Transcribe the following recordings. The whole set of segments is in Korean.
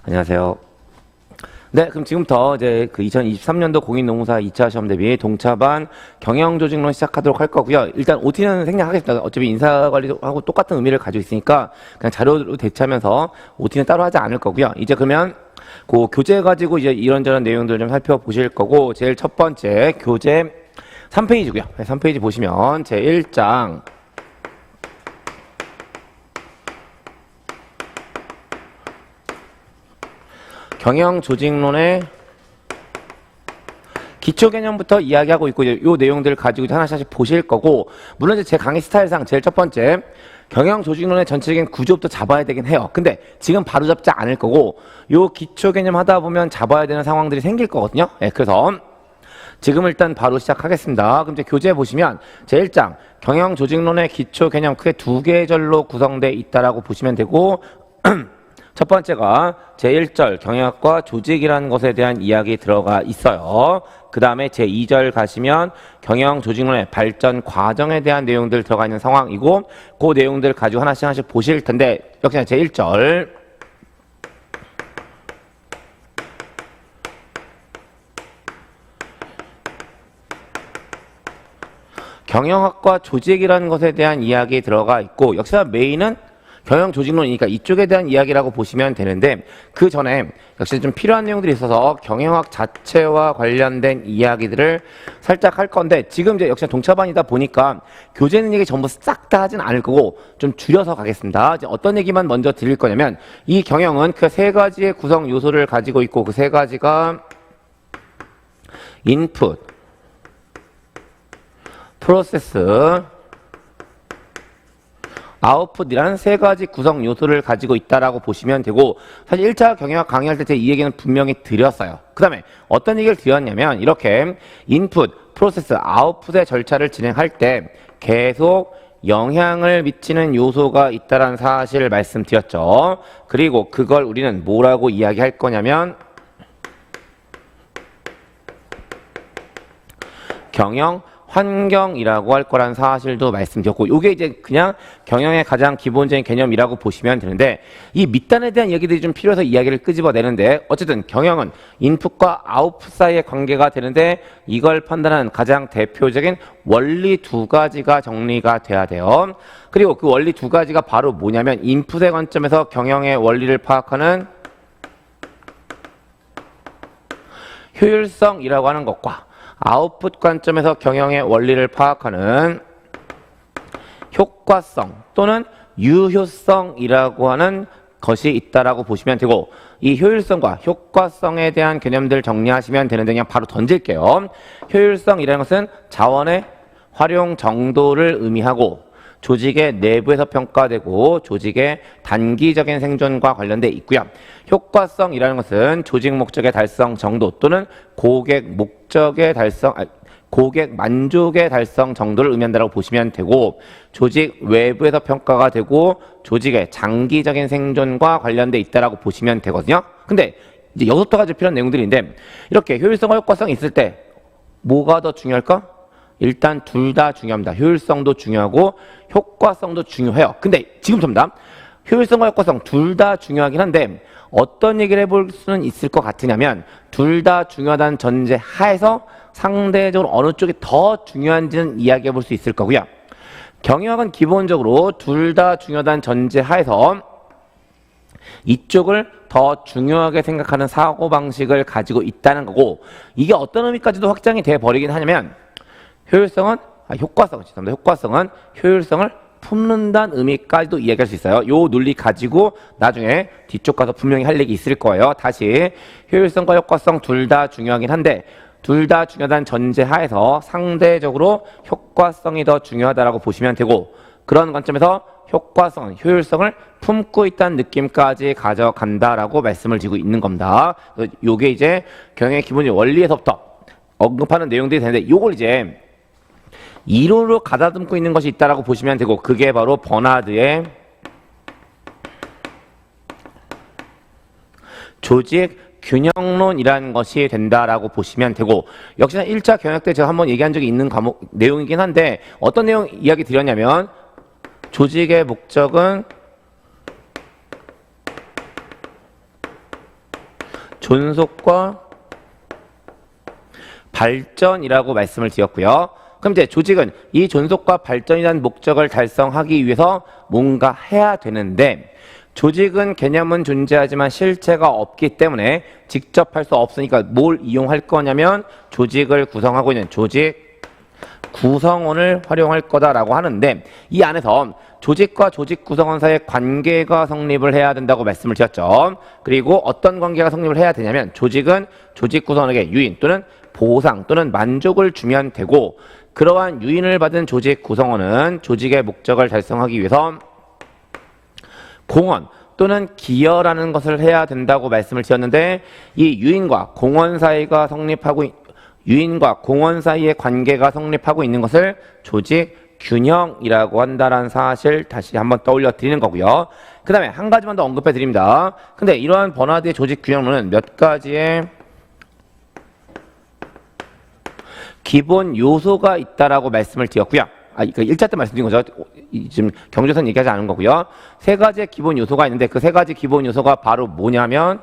안녕하세요. 네, 그럼 지금부터 이제 그 2023년도 공인노무사 2차 시험 대비 동차반 경영조직론 시작하도록 할 거고요. 일단 OT는 생략하겠습니다. 어차피 인사관리하고 똑같은 의미를 가지고 있으니까 그냥 자료로 대체하면서 OT는 따로 하지 않을 거고요. 이제 그러면 그 교재 가지고 이제 이런저런 내용들을 좀 살펴보실 거고, 제일 첫 번째 교재 3페이지고요. 3페이지 보시면 제 1장 경영조직론의 기초 개념부터 이야기하고 있고, 이 내용들을 가지고 하나씩 보실 거고, 물론 이제 제 강의 스타일상 제일 첫 번째 경영조직론의 전체적인 구조부터 잡아야 되긴 해요. 근데 지금 바로 잡지 않을 거고, 요 기초 개념 하다 보면 잡아야 되는 상황들이 생길 거거든요. 네, 그래서 지금 일단 바로 시작하겠습니다. 그럼 이제 교재 보시면 제 1장 경영조직론의 기초 개념 크게 두 계절로 구성되어 있다라고 보시면 되고, 첫 번째가 제1절 경영학과 조직이라는 것에 대한 이야기 들어가 있어요. 그 다음에 제2절 가시면 경영조직론의 발전 과정에 대한 내용들 들어가 있는 상황이고, 그 내용들 가지고 하나씩 보실 텐데, 역시나 제1절 경영학과 조직이라는 것에 대한 이야기 들어가 있고, 역시나 메인은 경영조직론이니까 이쪽에 대한 이야기라고 보시면 되는데, 그 전에 역시 좀 필요한 내용들이 있어서 경영학 자체와 관련된 이야기들을 살짝 할 건데, 지금 이제 역시 동차반이다 보니까 교재는 얘기 전부 싹 다 하진 않을 거고 좀 줄여서 가겠습니다. 이제 어떤 얘기만 먼저 드릴 거냐면, 이 경영은 그 세 가지의 구성 요소를 가지고 있고, 그 세 가지가 인풋, 프로세스, 아웃풋이라는 세 가지 구성 요소를 가지고 있다라고 보시면 되고, 사실 1차 경영학 강의할 때 제 이 얘기는 분명히 드렸어요. 그 다음에 어떤 얘기를 드렸냐면, 이렇게 인풋, 프로세스, 아웃풋의 절차를 진행할 때 계속 영향을 미치는 요소가 있다라는 사실을 말씀드렸죠. 그리고 그걸 우리는 뭐라고 이야기할 거냐면 경영 환경이라고 할 거란 사실도 말씀드렸고, 이게 이제 그냥 경영의 가장 기본적인 개념이라고 보시면 되는데, 이 밑단에 대한 얘기들이 좀 필요해서 이야기를 끄집어내는데, 어쨌든 경영은 인풋과 아웃풋 사이의 관계가 되는데, 이걸 판단하는 가장 대표적인 원리 두 가지가 정리가 돼야 돼요. 그리고 그 원리 두 가지가 바로 뭐냐면, 인풋의 관점에서 경영의 원리를 파악하는 효율성이라고 하는 것과, 아웃풋 관점에서 경영의 원리를 파악하는 효과성 또는 유효성이라고 하는 것이 있다라고 보시면 되고, 이 효율성과 효과성에 대한 개념들 정리하시면 되는데, 그냥 바로 던질게요. 효율성이라는 것은 자원의 활용 정도를 의미하고, 조직의 내부에서 평가되고 단기적인 생존과 관련돼 있고요. 효과성이라는 것은 조직 목적의 달성 정도 또는 고객 만족의 달성 정도를 의미한다고 보시면 되고, 조직 외부에서 평가가 되고 조직의 장기적인 생존과 관련돼 있다라고 보시면 되거든요. 근데 이제 6가지 필요한 내용들인데, 이렇게 효율성과 효과성이 있을 때 뭐가 더 중요할까? 일단 둘 다 중요합니다. 효율성도 중요하고 효과성도 중요해요. 근데 지금부터입니다. 효율성과 효과성 둘 다 중요하긴 한데, 어떤 얘기를 해볼 수는 있을 것 같으냐면, 둘 다 중요하다는 전제 하에서 상대적으로 어느 쪽이 더 중요한지는 이야기해 볼 수 있을 거고요. 경영학은 기본적으로 둘 다 중요하다는 전제 하에서 이쪽을 더 중요하게 생각하는 사고방식을 가지고 있다는 거고, 이게 어떤 의미까지도 확장이 돼 버리긴 하냐면, 효과성은 효율성을 품는다는 의미까지도 이야기할 수 있어요. 요 논리 가지고 나중에 뒤쪽 가서 분명히 할 얘기 있을 거예요. 다시 효율성과 효과성 둘 다 중요하긴 한데, 둘 다 중요하다는 전제 하에서 상대적으로 효과성이 더 중요하다라고 보시면 되고, 그런 관점에서 효과성, 효율성을 품고 있다는 느낌까지 가져간다라고 말씀을 드리고 있는 겁니다. 요게 이제 경영의 기본적인 원리에서부터 언급하는 내용들이 되는데, 요걸 이제 이론으로 가다듬고 있는 것이 있다라고 보시면 되고, 그게 바로 버나드의 조직 균형론이라는 것이 된다라고 보시면 되고, 역시나 1차 경영학 때 제가 한번 얘기한 적이 있는 내용이긴 한데, 어떤 내용 이야기 드렸냐면, 조직의 목적은 존속과 발전이라고 말씀을 드렸고요. 그럼 이제 조직은 이 존속과 발전이라는 목적을 달성하기 위해서 뭔가 해야 되는데 조직은 개념은 존재하지만 실체가 없기 때문에 직접 할 수 없으니까 뭘 이용할 거냐면 조직을 구성하고 있는 조직 구성원을 활용할 거다라고 하는데 이 안에서 조직과 조직 구성원 사이의 관계가 성립을 해야 된다고 말씀을 드렸죠. 그리고 어떤 관계가 성립을 해야 되냐면 조직은 조직 구성원에게 유인 또는 보상 또는 만족을 주면 되고 그러한 유인을 받은 조직 구성원은 조직의 목적을 달성하기 위해서 공헌 또는 기여라는 것을 해야 된다고 말씀을 드렸는데 이 유인과 공헌 사이가 성립하고 유인과 공헌 사이의 관계가 성립하고 있는 것을 조직 균형이라고 한다는 사실 다시 한번 떠올려 드리는 거고요. 그 다음에 한 가지만 더 언급해 드립니다. 근데 이러한 버나드의 조직 균형론은 몇 가지의 기본 요소가 있다라고 말씀을 드렸고요. 그 1차 때 말씀드린 거죠. 지금 경조선 얘기하지 않은 거고요. 세 가지의 기본 요소가 있는데 그 세 가지 기본 요소가 바로 뭐냐면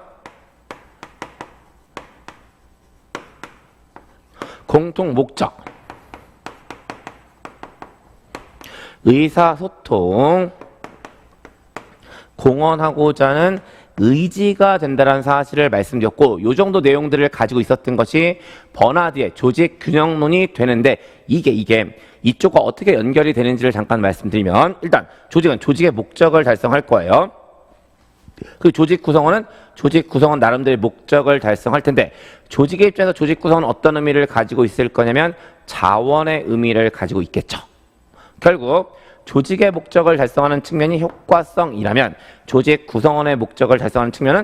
공통 목적, 의사소통, 공헌하고자 하는 의지가 된다는 사실을 말씀드렸고 이 정도 내용들을 가지고 있었던 것이 버나드의 조직 균형론이 되는데 이게 이쪽과 어떻게 연결이 되는지를 잠깐 말씀드리면 일단 조직은 조직의 목적을 달성할 거예요. 그 조직 구성원은 조직 구성원 나름대로의 목적을 달성할 텐데 조직의 입장에서 조직 구성원은 어떤 의미를 가지고 있을 거냐면 자원의 의미를 가지고 있겠죠. 결국 조직의 목적을 달성하는 측면이 효과성이라면 조직 구성원의 목적을 달성하는 측면은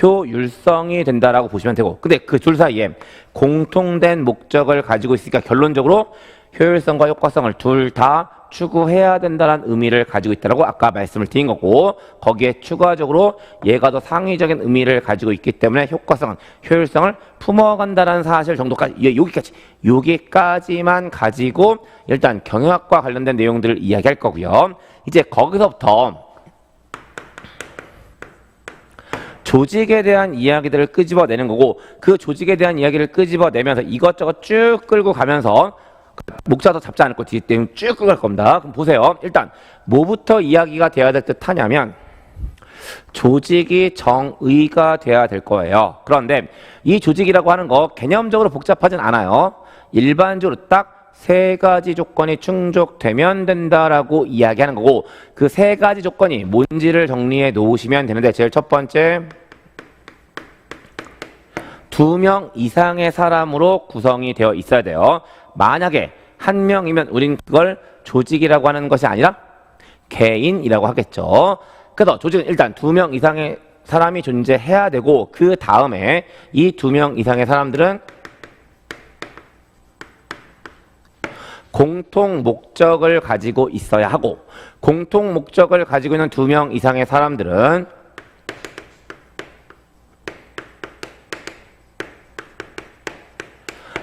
효율성이 된다라고 보시면 되고 근데 그 둘 사이에 공통된 목적을 가지고 있으니까 결론적으로 효율성과 효과성을 둘 다 추구해야 된다는 의미를 가지고 있다라고 아까 말씀을 드린 거고 거기에 추가적으로 얘가 더 상위적인 의미를 가지고 있기 때문에 효과성은 효율성을 품어간다는 사실 정도까지 여기까지만 가지고 일단 경영학과 관련된 내용들을 이야기할 거고요. 이제 거기서부터 조직에 대한 이야기들을 끄집어내는 거고 그 조직에 대한 이야기를 끄집어내면서 이것저것 쭉 끌고 가면서 목차도 잡지 않을 거 뒤에 때문에 쭉 끌고 갈 겁니다. 그럼 보세요. 일단 뭐부터 이야기가 돼야 될 듯 하냐면 조직이 정의가 돼야 될 거예요. 그런데 이 조직이라고 하는 거 개념적으로 복잡하진 않아요. 일반적으로 딱 세 가지 조건이 충족되면 된다라고 이야기하는 거고 그 세 가지 조건이 뭔지를 정리해 놓으시면 되는데 제일 첫 번째 2명 이상의 사람으로 구성이 되어 있어야 돼요. 만약에 1명이면 우린 그걸 조직이라고 하는 것이 아니라 개인이라고 하겠죠. 그래서 조직은 일단 2명 이상의 사람이 존재해야 되고 그 다음에 이 2명 이상의 사람들은 공통 목적을 가지고 있어야 하고 공통 목적을 가지고 있는 2명 이상의 사람들은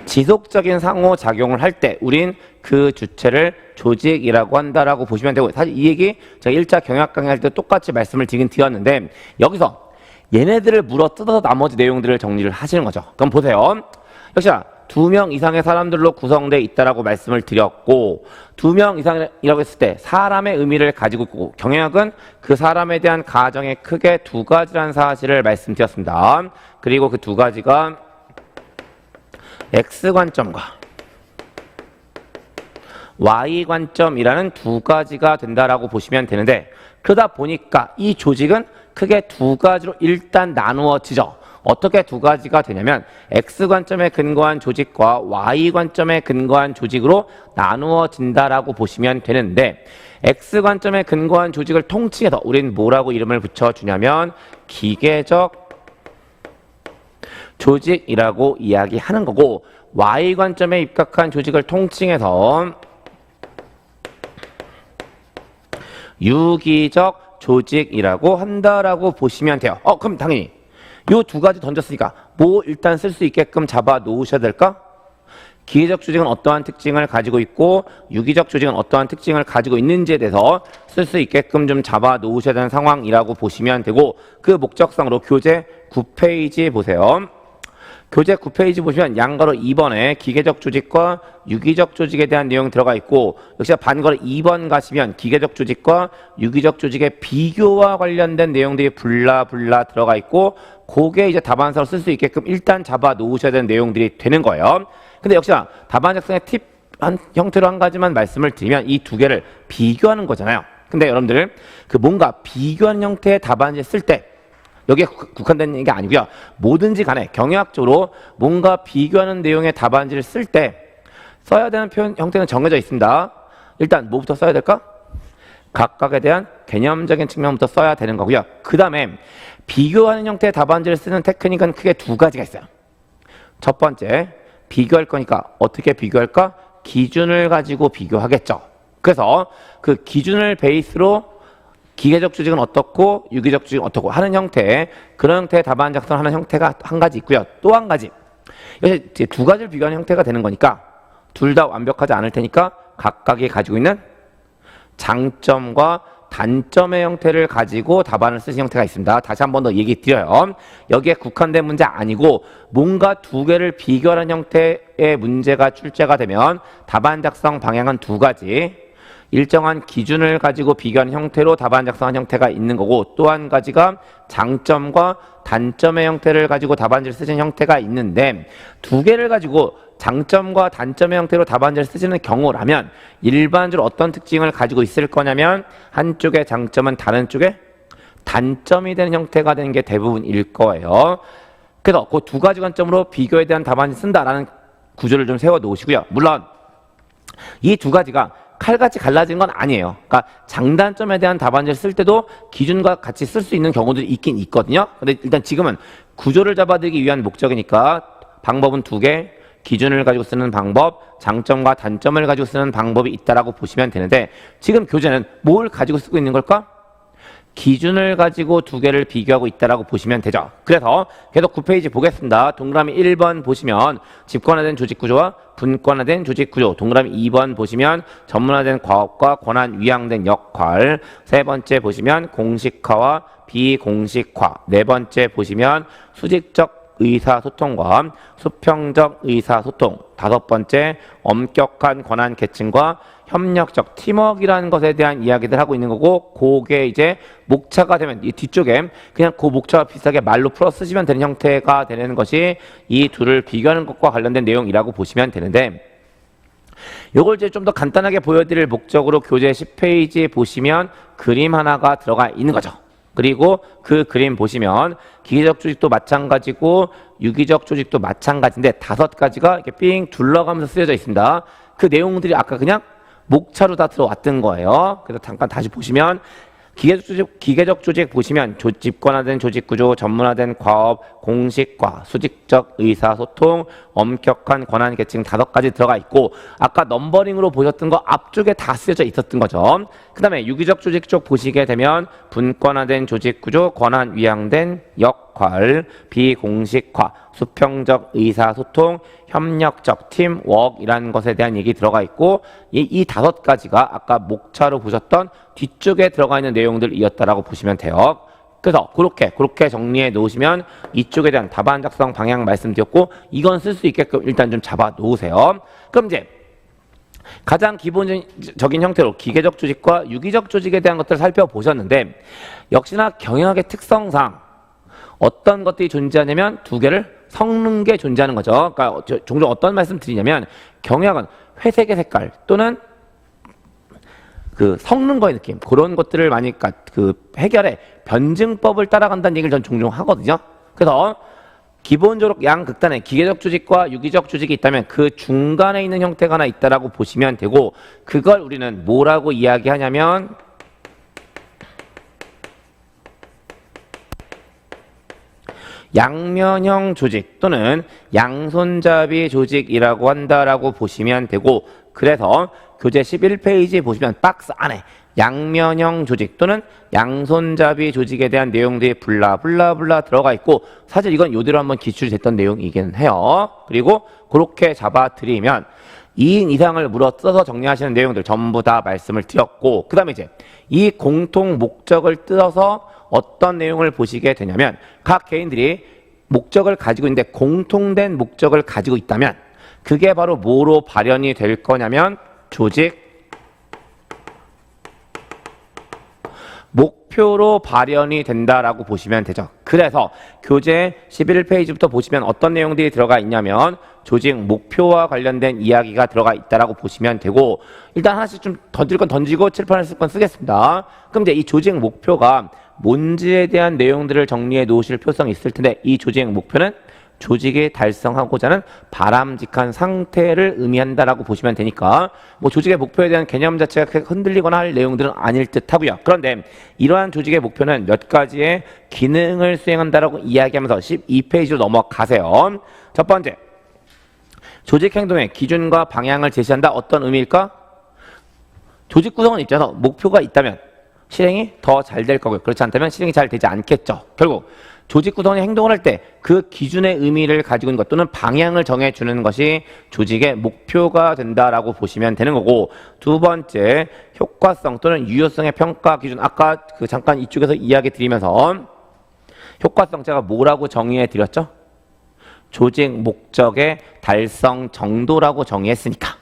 지속적인 상호작용을 할 때 우린 그 주체를 조직이라고 한다라고 보시면 되고 사실 이 얘기 제가 1차 경영학 강의할 때 똑같이 말씀을 드렸는데 여기서 얘네들을 물어 뜯어서 나머지 내용들을 정리를 하시는 거죠. 그럼 보세요. 역시나 2명 이상의 사람들로 구성되어 있다라고 말씀을 드렸고 2명 이상이라고 했을 때 사람의 의미를 가지고 있고 경영학은 그 사람에 대한 가정에 크게 두 가지라는 사실을 말씀드렸습니다. 그리고 그 두 가지가 X관점과 Y관점이라는 두 가지가 된다라고 보시면 되는데 그러다 보니까 이 조직은 크게 두 가지로 일단 나누어지죠. 어떻게 두 가지가 되냐면 X관점에 근거한 조직과 Y관점에 근거한 조직으로 나누어진다라고 보시면 되는데 X관점에 근거한 조직을 통칭해서 우린 뭐라고 이름을 붙여주냐면 기계적 조직이라고 이야기하는 거고 Y관점에 입각한 조직을 통칭해서 유기적 조직이라고 한다라고 보시면 돼요. 그럼 당연히 요 두 가지 던졌으니까 뭐 일단 쓸 수 있게끔 잡아 놓으셔야 될까? 기계적 조직은 어떠한 특징을 가지고 있고 유기적 조직은 어떠한 특징을 가지고 있는지에 대해서 쓸 수 있게끔 좀 잡아 놓으셔야 되는 상황이라고 보시면 되고 그 목적상으로 교재 9페이지 보세요. 교재 9페이지 보시면 양가로 2번에 기계적 조직과 유기적 조직에 대한 내용 들어가 있고, 역시 반가로 2번 가시면 기계적 조직과 유기적 조직의 비교와 관련된 내용들이 불라 들어가 있고, 그게 이제 답안서로 쓸 수 있게끔 일단 잡아 놓으셔야 되는 내용들이 되는 거예요. 근데 역시나 답안 작성의 팁 형태로 한 가지만 말씀을 드리면 이 두 개를 비교하는 거잖아요. 근데 여러분들 그 뭔가 비교하는 형태의 답안지를 쓸 때 여기에 국한된 게 아니고요. 뭐든지 간에 경영학적으로 뭔가 비교하는 내용의 답안지를 쓸 때 써야 되는 표현 형태는 정해져 있습니다. 일단 뭐부터 써야 될까? 각각에 대한 개념적인 측면부터 써야 되는 거고요. 그 다음에 비교하는 형태의 답안지를 쓰는 테크닉은 크게 두 가지가 있어요. 첫 번째, 비교할 거니까 어떻게 비교할까? 기준을 가지고 비교하겠죠. 그래서 그 기준을 베이스로 기계적 조직은 어떻고 유기적 조직은 어떻고 하는 형태, 그런 형태의 답안 작성하는 형태가 한 가지 있고요. 또 한 가지, 이제 두 가지를 비교하는 형태가 되는 거니까 둘 다 완벽하지 않을 테니까 각각이 가지고 있는 장점과 단점의 형태를 가지고 답안을 쓰신 형태가 있습니다. 다시 한 번 더 얘기 드려요. 여기에 국한된 문제 아니고 뭔가 두 개를 비교하는 형태의 문제가 출제가 되면 답안 작성 방향은 두 가지. 일정한 기준을 가지고 비교하는 형태로 답안 작성한 형태가 있는 거고, 또 한 가지가 장점과 단점의 형태를 가지고 답안지를 쓰신 형태가 있는데, 두 개를 가지고 장점과 단점의 형태로 답안지를 쓰시는 경우라면 일반적으로 어떤 특징을 가지고 있을 거냐면 한쪽의 장점은 다른 쪽에 단점이 되는 형태가 되는 게 대부분일 거예요. 그래서 그 두 가지 관점으로 비교에 대한 답안지 쓴다라는 구조를 좀 세워 놓으시고요. 물론 이 두 가지가 칼같이 갈라진 건 아니에요. 그러니까 장단점에 대한 답안지를 쓸 때도 기준과 같이 쓸 수 있는 경우들이 있긴 있거든요. 근데 일단 지금은 구조를 잡아들기 위한 목적이니까 방법은 두 개, 기준을 가지고 쓰는 방법, 장점과 단점을 가지고 쓰는 방법이 있다라고 보시면 되는데, 지금 교재는 뭘 가지고 쓰고 있는 걸까? 기준을 가지고 두 개를 비교하고 있다라고 보시면 되죠. 그래서 계속 9페이지 보겠습니다. 동그라미 1번 보시면 집권화된 조직구조와 분권화된 조직구조, 동그라미 2번 보시면 전문화된 과업과 권한 위양된 역할, 세 번째 보시면 공식화와 비공식화, 네 번째 보시면 수직적 의사소통과 수평적 의사소통, 다섯 번째 엄격한 권한 계층과 협력적 팀워크라는 것에 대한 이야기들 하고 있는 거고, 그게 이제 목차가 되면 이 뒤쪽에 그냥 그 목차와 비슷하게 말로 풀어 쓰시면 되는 형태가 되는 것이 이 둘을 비교하는 것과 관련된 내용이라고 보시면 되는데, 요걸 이제 좀 더 간단하게 보여드릴 목적으로 교재 10페이지 보시면 그림 하나가 들어가 있는 거죠. 그리고 그 그림 보시면 기계적 조직도 마찬가지고 유기적 조직도 마찬가지인데 다섯 가지가 이렇게 삥 둘러가면서 쓰여져 있습니다. 그 내용들이 아까 그냥 목차로 다 들어왔던 거예요. 그래서 잠깐 다시 보시면 기계적 조직 보시면 집권화된 조직구조, 전문화된 과업, 공식화, 수직적 의사소통, 엄격한 권한 계층 다섯 가지 들어가 있고, 아까 넘버링으로 보셨던 거 앞쪽에 다 쓰여져 있었던 거죠. 그 다음에 유기적 조직 쪽 보시게 되면 분권화된 조직구조, 권한 위양된 역할, 비공식화, 수평적 의사소통, 협력적 팀워크이라는 것에 대한 얘기 들어가 있고, 이 다섯 가지가 아까 목차로 보셨던 뒤쪽에 들어가 있는 내용들이었다라고 보시면 돼요. 그래서 그렇게 정리해 놓으시면 이쪽에 대한 답안 작성 방향 말씀드렸고, 이건 쓸 수 있게끔 일단 좀 잡아 놓으세요. 그럼 이제 가장 기본적인 형태로 기계적 조직과 유기적 조직에 대한 것들을 살펴보셨는데, 역시나 경영학의 특성상 어떤 것들이 존재하냐면 두 개를 섞는 게 존재하는 거죠. 그러니까 종종 어떤 말씀 드리냐면, 경영학은 회색의 색깔 또는 그 섞는 거의 느낌, 그런 것들을 많이 그 해결해 변증법을 따라간다는 얘기를 전 종종 하거든요. 그래서 기본적으로 양극단에 기계적 조직과 유기적 조직이 있다면 그 중간에 있는 형태가 하나 있다라고 보시면 되고, 그걸 우리는 뭐라고 이야기하냐면 양면형 조직 또는 양손잡이 조직이라고 한다라고 보시면 되고, 그래서 교재 11페이지 보시면 박스 안에 양면형 조직 또는 양손잡이 조직에 대한 내용들이 블라 들어가 있고, 사실 이건 요대로 한번 기출이 됐던 내용이긴 해요. 그리고 그렇게 잡아드리면 2인 이상을 물어 뜯어서 정리하시는 내용들 전부 다 말씀을 드렸고, 그 다음에 이제 이 공통 목적을 뜯어서 어떤 내용을 보시게 되냐면 각 개인들이 목적을 가지고 있는데 공통된 목적을 가지고 있다면 그게 바로 뭐로 발현이 될 거냐면 조직 목표로 발현이 된다라고 보시면 되죠. 그래서 교재 11페이지부터 보시면 어떤 내용들이 들어가 있냐면 조직 목표와 관련된 이야기가 들어가 있다라고 보시면 되고, 일단 하나씩 좀 던질 건 던지고 칠판을 쓸 건 쓰겠습니다. 그럼 이제 이 조직 목표가 뭔지에 대한 내용들을 정리해 놓으실 필요성이 있을 텐데, 이 조직 목표는 조직이 달성하고자 하는 바람직한 상태를 의미한다라고 보시면 되니까 뭐 조직의 목표에 대한 개념 자체가 흔들리거나 할 내용들은 아닐 듯 하고요. 그런데 이러한 조직의 목표는 몇 가지의 기능을 수행한다라고 이야기하면서 12페이지로 넘어가세요. 첫 번째, 조직 행동의 기준과 방향을 제시한다. 어떤 의미일까? 조직 구성원 입장에서 목표가 있다면 실행이 더 잘 될 거고요. 그렇지 않다면 실행이 잘 되지 않겠죠. 결국 조직 구성원이 행동을 할 때 그 기준의 의미를 가지고 있는 것 또는 방향을 정해주는 것이 조직의 목표가 된다라고 보시면 되는 거고, 두 번째, 효과성 또는 유효성의 평가 기준. 아까 잠깐 이쪽에서 이야기 드리면서 효과성 제가 뭐라고 정의해 드렸죠? 조직 목적의 달성 정도라고 정의했으니까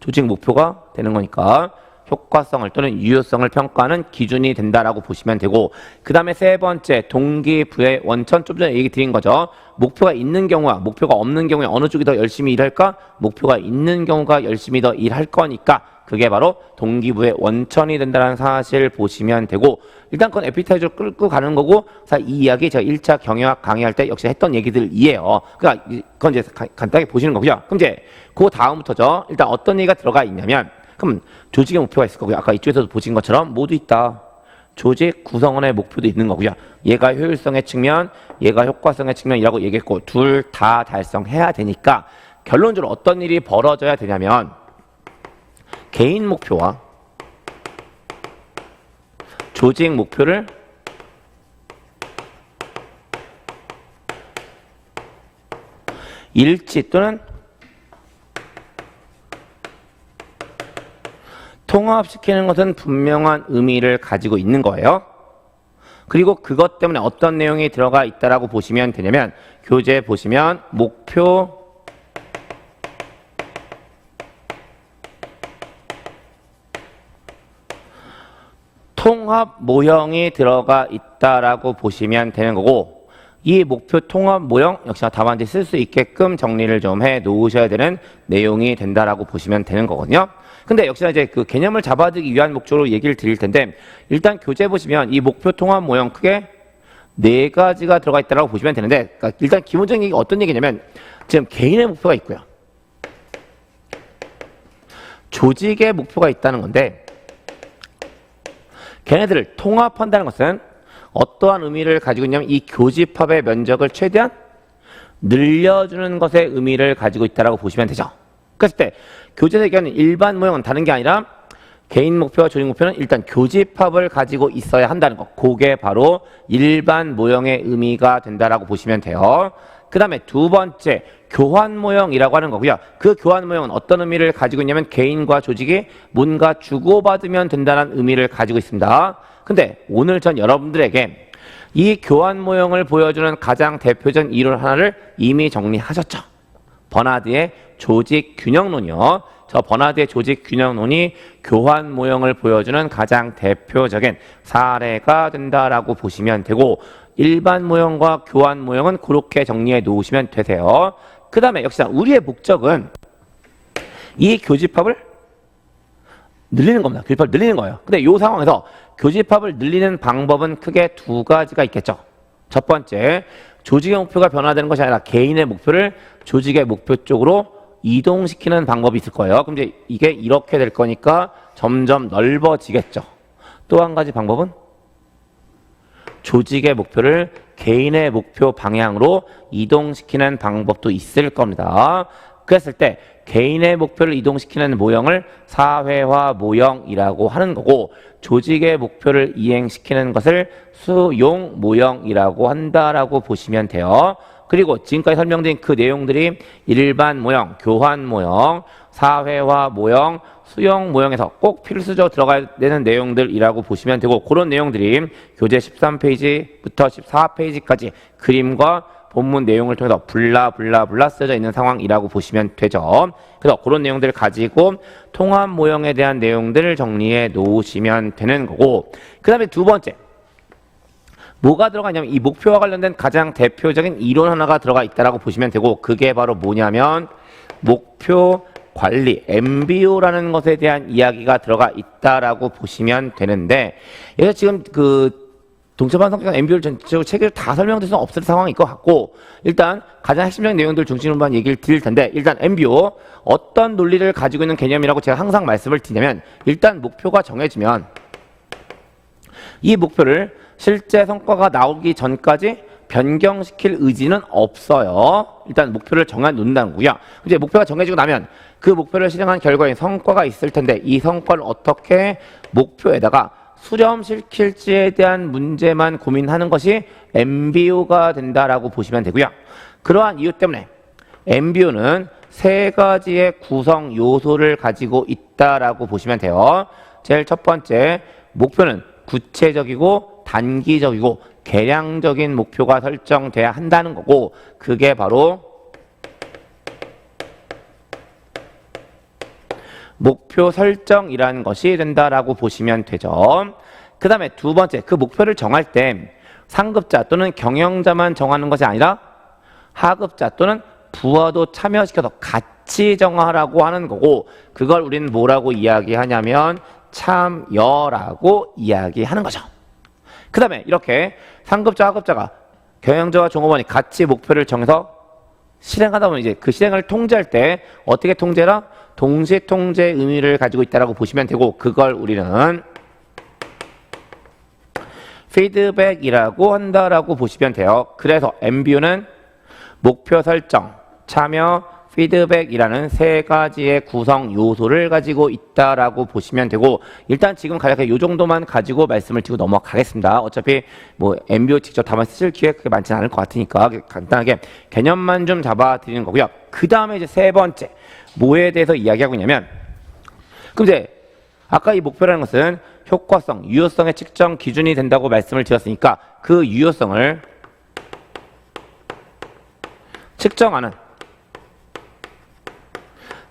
조직 목표가 되는 거니까 효과성을 또는 유효성을 평가하는 기준이 된다라고 보시면 되고, 그 다음에 세 번째, 동기부여 원천. 좀 전에 얘기 드린 거죠. 목표가 있는 경우와 목표가 없는 경우에 어느 쪽이 더 열심히 일할까? 목표가 있는 경우가 열심히 더 일할 거니까 그게 바로 동기부여 원천이 된다는 사실 보시면 되고, 일단 그건 에피타이저로 끌고 가는 거고, 사실 이 이야기 제가 1차 경영학 강의할 때 역시 했던 얘기들이에요. 그러니까 그건 이제 간단하게 보시는 거고요. 그럼 이제 그 다음부터죠. 일단 어떤 얘기가 들어가 있냐면, 그럼 조직의 목표가 있을 거고요. 아까 이쪽에서도 보신 것처럼 모두 있다. 조직 구성원의 목표도 있는 거고요. 얘가 효율성의 측면, 얘가 효과성의 측면이라고 얘기했고, 둘 다 달성해야 되니까 결론적으로 어떤 일이 벌어져야 되냐면, 개인 목표와 조직 목표를 일치 또는 통합시키는 것은 분명한 의미를 가지고 있는 거예요. 그리고 그것 때문에 어떤 내용이 들어가 있다라고 보시면 되냐면, 교재 보시면 목표 통합 모형이 들어가 있다라고 보시면 되는 거고, 이 목표 통합 모형 역시나 답안지 쓸 수 있게끔 정리를 좀 해 놓으셔야 되는 내용이 된다라고 보시면 되는 거거든요. 근데 역시나 이제 그 개념을 잡아두기 위한 목적으로 얘기를 드릴 텐데, 일단 교재 보시면 이 목표 통합 모형 크게 네 가지가 들어가 있다라고 보시면 되는데, 그러니까 일단 기본적인 얘기가 어떤 얘기냐면, 지금 개인의 목표가 있고요, 조직의 목표가 있다는 건데, 걔네들을 통합한다는 것은 어떠한 의미를 가지고 있냐면, 이 교집합의 면적을 최대한 늘려주는 것의 의미를 가지고 있다라고 보시면 되죠. 그랬을 때 교재에서 얘기하는 일반 모형은 다른 게 아니라, 개인 목표와 조직 목표는 일단 교집합을 가지고 있어야 한다는 것, 그게 바로 일반 모형의 의미가 된다라고 보시면 돼요. 그 다음에 두 번째, 교환 모형이라고 하는 거고요. 그 교환 모형은 어떤 의미를 가지고 있냐면, 개인과 조직이 뭔가 주고받으면 된다는 의미를 가지고 있습니다. 근데 오늘 전 여러분들에게 이 교환 모형을 보여주는 가장 대표적인 이론 하나를 이미 정리하셨죠. 버나드의 조직 균형론이요. 저 버나드의 조직 균형론이 교환 모형을 보여주는 가장 대표적인 사례가 된다라고 보시면 되고, 일반 모형과 교환 모형은 그렇게 정리해 놓으시면 되세요. 그 다음에 역시나 우리의 목적은 이 교집합을 늘리는 겁니다. 교집합을 늘리는 거예요. 근데 이 상황에서 교집합을 늘리는 방법은 크게 두 가지가 있겠죠. 첫 번째, 조직의 목표가 변화되는 것이 아니라 개인의 목표를 조직의 목표 쪽으로 이동시키는 방법이 있을 거예요. 그럼 이제 이게 이렇게 될 거니까 점점 넓어지겠죠. 또 한 가지 방법은 조직의 목표를 개인의 목표 방향으로 이동시키는 방법도 있을 겁니다. 그랬을 때 개인의 목표를 이동시키는 모형을 사회화 모형이라고 하는 거고, 조직의 목표를 이행시키는 것을 수용 모형이라고 한다라고 보시면 돼요. 그리고 지금까지 설명드린 그 내용들이 일반 모형, 교환 모형, 사회화 모형, 수영 모형에서 꼭 필수적으로 들어가야 되는 내용들이라고 보시면 되고 그런 내용들이 교재 13페이지부터 14페이지까지 그림과 본문 내용을 통해서 블라 쓰여져 있는 상황이라고 보시면 되죠. 그래서 그런 내용들을 가지고 통합 모형에 대한 내용들을 정리해 놓으시면 되는 거고 그 다음에 두 번째 뭐가 들어가냐면 이 목표와 관련된 가장 대표적인 이론 하나가 들어가 있다라고 보시면 되고 그게 바로 뭐냐면 목표 관리 MBO라는 것에 대한 이야기가 들어가 있다라고 보시면 되는데 여기서 지금 그 동체반 성격한 MBO를 전체적으로 체계를 다 설명드릴 수는 없을 상황일 것 같고 일단 가장 핵심적인 내용들 중심으로만 얘기를 드릴 텐데 일단 MBO 어떤 논리를 가지고 있는 개념이라고 제가 항상 말씀을 드리냐면 일단 목표가 정해지면 이 목표를 실제 성과가 나오기 전까지 변경시킬 의지는 없어요. 일단 목표를 정해 놓는다는 거고요. 이제 목표가 정해지고 나면 그 목표를 실행한 결과에 성과가 있을 텐데 이 성과를 어떻게 목표에다가 수렴시킬지에 대한 문제만 고민하는 것이 MBO가 된다라고 보시면 되고요. 그러한 이유 때문에 MBO는 세 가지의 구성 요소를 가지고 있다라고 보시면 돼요. 제일 첫 번째, 목표는 구체적이고 단기적이고 개량적인 목표가 설정돼야 한다는 거고 그게 바로 목표 설정이라는 것이 된다라고 보시면 되죠. 그 다음에 두 번째, 그 목표를 정할 때 상급자 또는 경영자만 정하는 것이 아니라 하급자 또는 부하도 참여시켜서 같이 정하라고 하는 거고 그걸 우리는 뭐라고 이야기하냐면 참여라고 이야기하는 거죠. 그 다음에 이렇게 상급자, 하급자가 경영자와 종업원이 같이 목표를 정해서 실행하다 보면 이제 그 실행을 통제할 때 어떻게 통제라? 동시 통제 의미를 가지고 있다라고 보시면 되고 그걸 우리는 피드백이라고 한다라고 보시면 돼요. 그래서 MBO는 목표 설정, 참여, 피드백이라는 세 가지의 구성 요소를 가지고 있다라고 보시면 되고 일단 지금 간략하게 이 정도만 가지고 말씀을 드리고 넘어가겠습니다. 어차피 뭐 MBO 직접 담아 쓰실 기회 그렇게 많지는 않을 것 같으니까 간단하게 개념만 좀 잡아 드리는 거고요. 그 다음에 이제 세 번째 뭐에 대해서 이야기하고 있냐면 그럼 이제 아까 이 목표라는 것은 효과성, 유효성의 측정 기준이 된다고 말씀을 드렸으니까 그 유효성을 측정하는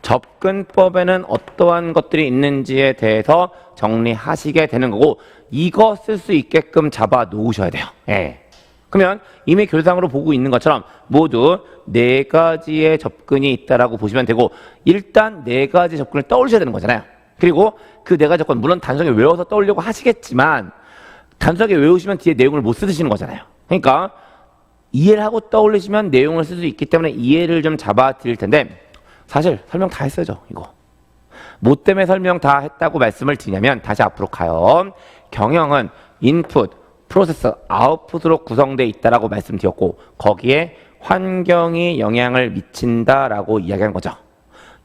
접근법에는 어떠한 것들이 있는지에 대해서 정리하시게 되는 거고 이거 쓸 수 있게끔 잡아 놓으셔야 돼요. 예. 그러면 이미 교재상으로 보고 있는 것처럼 모두 네 가지의 접근이 있다라고 보시면 되고 일단 네 가지 접근을 떠올리셔야 되는 거잖아요. 그리고 그 네 가지 접근 물론 단순하게 외워서 떠올리려고 하시겠지만 단순하게 외우시면 뒤에 내용을 못 쓰시는 거잖아요. 그러니까 이해를 하고 떠올리시면 내용을 쓸 수 있기 때문에 이해를 좀 잡아 드릴 텐데 사실 설명 다 했어요. 이거 뭐 때문에 설명 다 했다고 말씀을 드리냐면 다시 앞으로 가요. 경영은 인풋, 프로세스, 아웃풋으로 구성되어 있다라고 말씀드렸고 거기에 환경이 영향을 미친다라고 이야기한 거죠.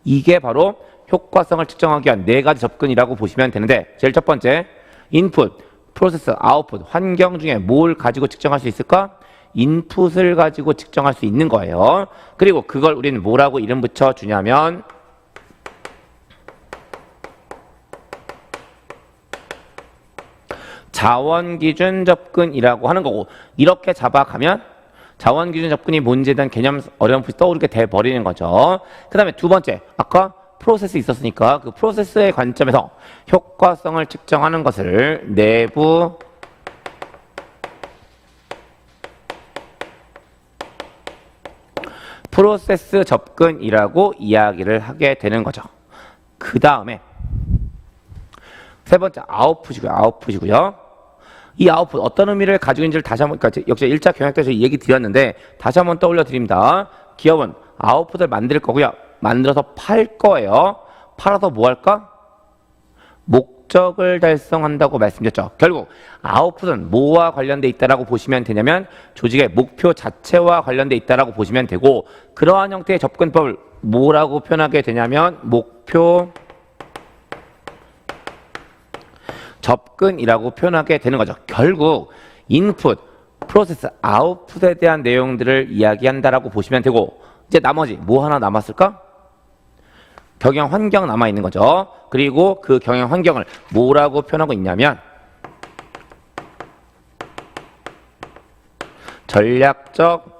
이게 바로 효과성을 측정하기 위한 네 가지 접근이라고 보시면 되는데 제일 첫 번째 인풋, 프로세스, 아웃풋, 환경 중에 뭘 가지고 측정할 수 있을까? 인풋을 가지고 측정할 수 있는 거예요. 그리고 그걸 우리는 뭐라고 이름 붙여 주냐면 자원기준 접근이라고 하는 거고 이렇게 잡아가면 자원기준 접근이 뭔지에 대한 개념 어렴풋이 떠오르게 돼버리는 거죠. 그 다음에 두 번째 아까 프로세스 있었으니까 그 프로세스의 관점에서 효과성을 측정하는 것을 내부 프로세스 접근이라고 이야기를 하게 되는 거죠. 그 다음에 세 번째 아웃풋이고요. 이 아웃풋 어떤 의미를 가지고 있는지를 다시 한번 그러니까 역시 1차 경영 때에서 얘기 드렸는데 다시 한번 떠올려 드립니다. 기업은 아웃풋을 만들 거고요. 만들어서 팔 거예요. 팔아서 뭐 할까? 목적을 달성한다고 말씀드렸죠. 결국 아웃풋은 뭐와 관련돼 있다라고 보시면 되냐면 조직의 목표 자체와 관련돼 있다라고 보시면 되고 그러한 형태의 접근법을 뭐라고 표현하게 되냐면 목표 접근이라고 표현하게 되는 거죠. 결국 인풋, 프로세스, 아웃풋에 대한 내용들을 이야기한다라고 보시면 되고 이제 나머지 뭐 하나 남았을까? 경영 환경 남아 있는 거죠. 그리고 그 경영 환경을 뭐라고 표현하고 있냐면 전략적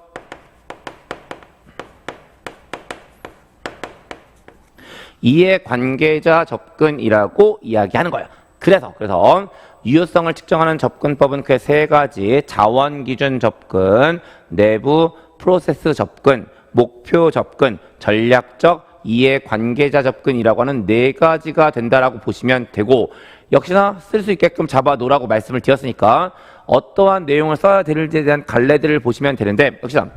이해관계자 접근이라고 이야기하는 거예요. 그래서 유효성을 측정하는 접근법은 그 세 가지: 자원기준 접근, 내부 프로세스 접근, 목표 접근, 전략적 이해관계자 접근이라고 하는 네 가지가 된다라고 보시면 되고, 역시나 쓸 수 있게끔 잡아놓으라고 말씀을 드렸으니까 어떠한 내용을 써야 되는지에 대한 갈래들을 보시면 되는데, 역시나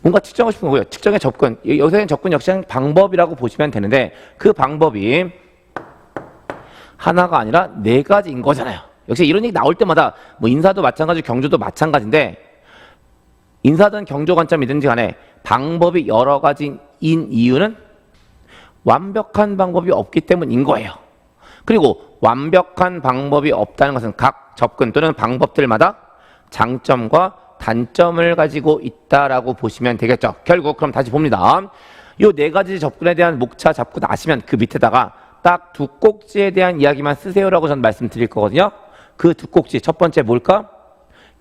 뭔가 측정하고 싶은 거고요. 측정의 접근, 여기서는 접근 역시 방법이라고 보시면 되는데, 그 방법이 하나가 아니라 네 가지인 거잖아요. 역시 이런 얘기 나올 때마다 뭐 인사도 마찬가지, 경조도 마찬가지인데, 인사든 경조 관점이든지 간에 방법이 여러 가지인 이유는 완벽한 방법이 없기 때문인 거예요. 그리고 완벽한 방법이 없다는 것은 각 접근 또는 방법들마다 장점과 단점을 가지고 있다라고 보시면 되겠죠. 결국 그럼 다시 봅니다. 이 네 가지 접근에 대한 목차 잡고 나시면 그 밑에다가 딱 두 꼭지에 대한 이야기만 쓰세요라고 저는 말씀드릴 거거든요. 그 두 꼭지, 첫 번째 뭘까?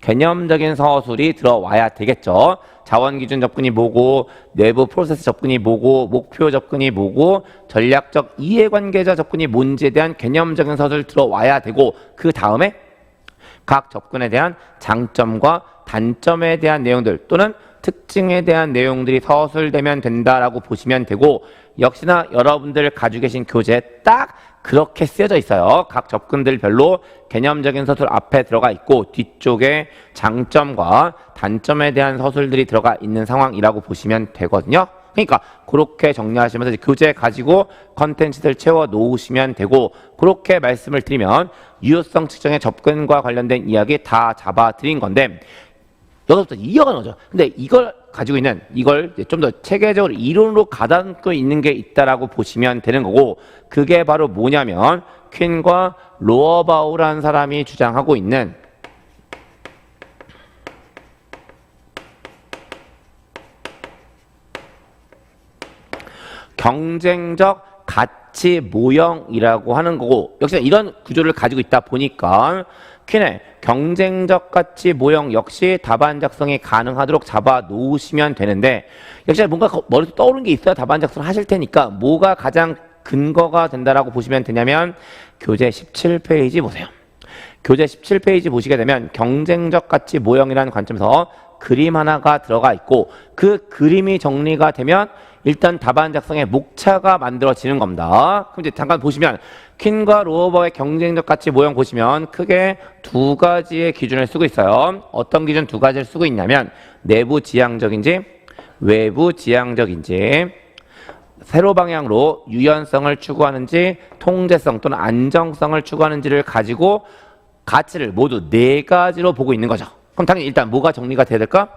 개념적인 서술이 들어와야 되겠죠. 자원기준 접근이 뭐고, 내부 프로세스 접근이 뭐고, 목표 접근이 뭐고, 전략적 이해관계자 접근이 뭔지에 대한 개념적인 서술 들어와야 되고, 그 다음에 각 접근에 대한 장점과 단점에 대한 내용들 또는 특징에 대한 내용들이 서술되면 된다라고 보시면 되고, 역시나 여러분들 가지고 계신 교재에 딱 그렇게 쓰여져 있어요. 각 접근들별로 개념적인 서술 앞에 들어가 있고 뒤쪽에 장점과 단점에 대한 서술들이 들어가 있는 상황이라고 보시면 되거든요. 그러니까 그렇게 정리하시면서 교재 가지고 컨텐츠들 채워 놓으시면 되고, 그렇게 말씀을 드리면 유효성 측정의 접근과 관련된 이야기 다 잡아 드린 건데, 여기서부터 이어가는 거죠. 근데 이걸 가지고 있는, 이걸 좀 더 체계적으로 이론으로 가담고 있는 게 있다라고 보시면 되는 거고, 그게 바로 뭐냐면 퀸과 로어바우라는 사람이 주장하고 있는 경쟁적 가치 모형이라고 하는 거고, 역시 이런 구조를 가지고 있다 보니까 퀸의 경쟁적 가치 모형 역시 답안 작성이 가능하도록 잡아 놓으시면 되는데, 역시 뭔가 머릿속에 떠오르는 게 있어야 답안 작성을 하실 테니까 뭐가 가장 근거가 된다라고 보시면 되냐면 교재 17페이지 보세요. 교재 17페이지 보시게 되면 경쟁적 가치 모형이라는 관점에서 그림 하나가 들어가 있고, 그 그림이 정리가 되면 일단 답안 작성의 목차가 만들어지는 겁니다. 그럼 이제 잠깐 보시면 퀸과 로어버의 경쟁적 가치 모형 보시면 크게 두 가지의 기준을 쓰고 있어요. 어떤 기준 두 가지를 쓰고 있냐면 내부 지향적인지 외부 지향적인지, 세로 방향으로 유연성을 추구하는지 통제성 또는 안정성을 추구하는지를 가지고 가치를 모두 네 가지로 보고 있는 거죠. 그럼 당연히 일단 뭐가 정리가 돼야 될까?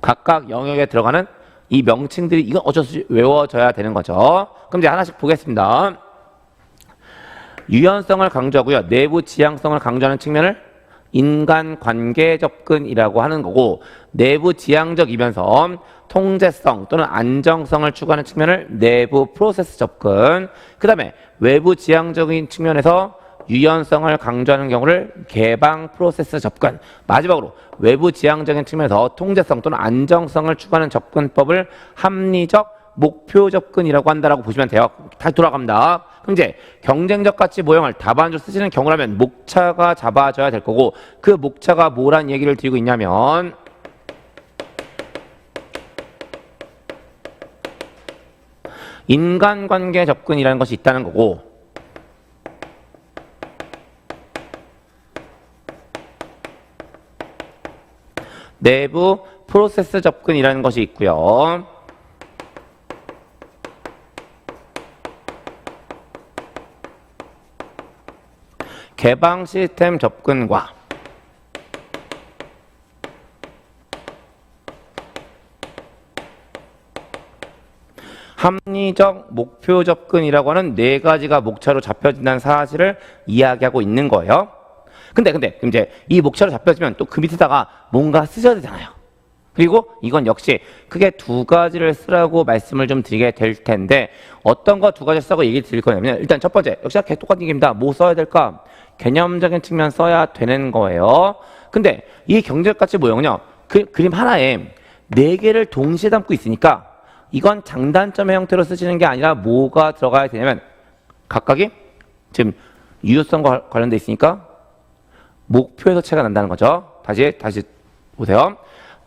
각각 영역에 들어가는 이 명칭들이 이건 어쩔 수 없이 외워져야 되는 거죠. 그럼 이제 하나씩 보겠습니다. 유연성을 강조하고요. 내부 지향성을 강조하는 측면을 인간관계 접근이라고 하는 거고, 내부 지향적이면서 통제성 또는 안정성을 추구하는 측면을 내부 프로세스 접근, 그 다음에 외부 지향적인 측면에서 유연성을 강조하는 경우를 개방 프로세스 접근, 마지막으로 외부 지향적인 측면에서 통제성 또는 안정성을 추구하는 접근법을 합리적 목표 접근이라고 한다라고 보시면 돼요. 다시 돌아갑니다. 그럼 이제 경쟁적 가치 모형을 답안으로 쓰시는 경우라면 목차가 잡아져야 될 거고, 그 목차가 뭐란 얘기를 드리고 있냐면 인간관계 접근이라는 것이 있다는 거고, 내부 프로세스 접근이라는 것이 있고요. 개방 시스템 접근과 합리적 목표 접근이라고 하는 네 가지가 목차로 잡혀진다는 사실을 이야기하고 있는 거예요. 근데 그럼 이제 이 목차로 잡혀지면 또 그 밑에다가 뭔가 쓰셔야 되잖아요. 그리고 이건 역시 크게 두 가지를 쓰라고 말씀을 좀 드리게 될 텐데 어떤 거 두 가지 쓰라고 얘기 드릴 거냐면 일단 첫 번째 역시 똑같은 얘기입니다. 뭐 써야 될까? 개념적인 측면 써야 되는 거예요. 근데 이 경제적 가치 모형은요. 그림 하나에 네 개를 동시에 담고 있으니까 이건 장단점의 형태로 쓰시는 게 아니라 뭐가 들어가야 되냐면 각각이 지금 유효성과 관련돼 있으니까 목표에서 차이가 난다는 거죠. 다시 보세요.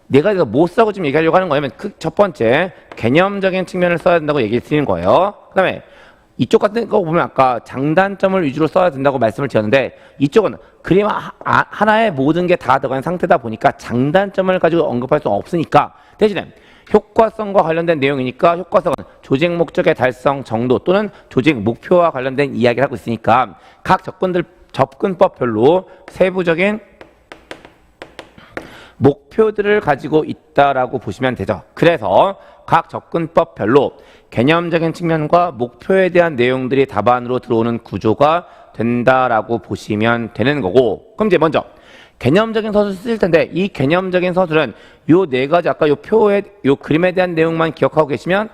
내가 이거 뭐 쓰라고 지금 얘기하려고 하는 거냐면 첫 번째 개념적인 측면을 써야 된다고 얘기 드리는 거예요. 그 다음에 이쪽 같은 거 보면 아까 장단점을 위주로 써야 된다고 말씀을 드렸는데 이쪽은 그림 하나에 모든 게 다 들어간 상태다 보니까 장단점을 가지고 언급할 수 없으니까 대신에 효과성과 관련된 내용이니까 효과성은 조직 목적의 달성 정도 또는 조직 목표와 관련된 이야기를 하고 있으니까 각 접근법별로 세부적인 목표들을 가지고 있다라고 보시면 되죠. 그래서 각 접근법별로 개념적인 측면과 목표에 대한 내용들이 답안으로 들어오는 구조가 된다라고 보시면 되는 거고 그럼 이제 먼저 개념적인 서술 쓰실 텐데 이 개념적인 서술은 요 네 가지 아까 요 표에 요 그림에 대한 내용만 기억하고 계시면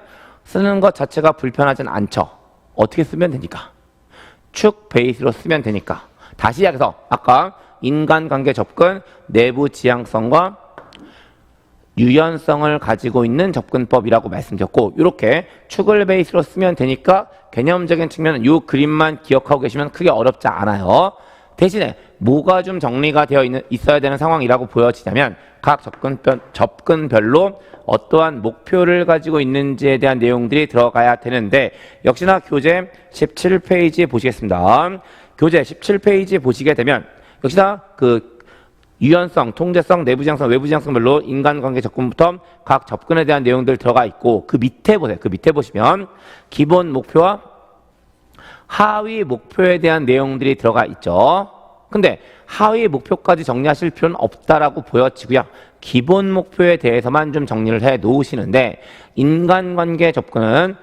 쓰는 것 자체가 불편하진 않죠. 어떻게 쓰면 되니까 축 베이스로 쓰면 되니까 다시 이야기해서 아까 인간관계 접근, 내부 지향성과 유연성을 가지고 있는 접근법이라고 말씀드렸고 이렇게 축을 베이스로 쓰면 되니까 개념적인 측면은 이 그림만 기억하고 계시면 크게 어렵지 않아요. 대신에 뭐가 좀 정리가 되어 있어야 되는 상황이라고 보여지냐면 각 접근별로 어떠한 목표를 가지고 있는지에 대한 내용들이 들어가야 되는데 역시나 교재 17페이지 보시겠습니다. 교재 17페이지 보시게 되면 역시나 그 유연성, 통제성, 내부 지향성, 외부 지향성별로 인간관계 접근부터 각 접근에 대한 내용들 들어가 있고 그 밑에 보세요. 그 밑에 보시면 기본 목표와 하위 목표에 대한 내용들이 들어가 있죠. 근데 하위 목표까지 정리하실 필요는 없다라고 보여지고요. 기본 목표에 대해서만 좀 정리를 해 놓으시는데 인간관계 접근은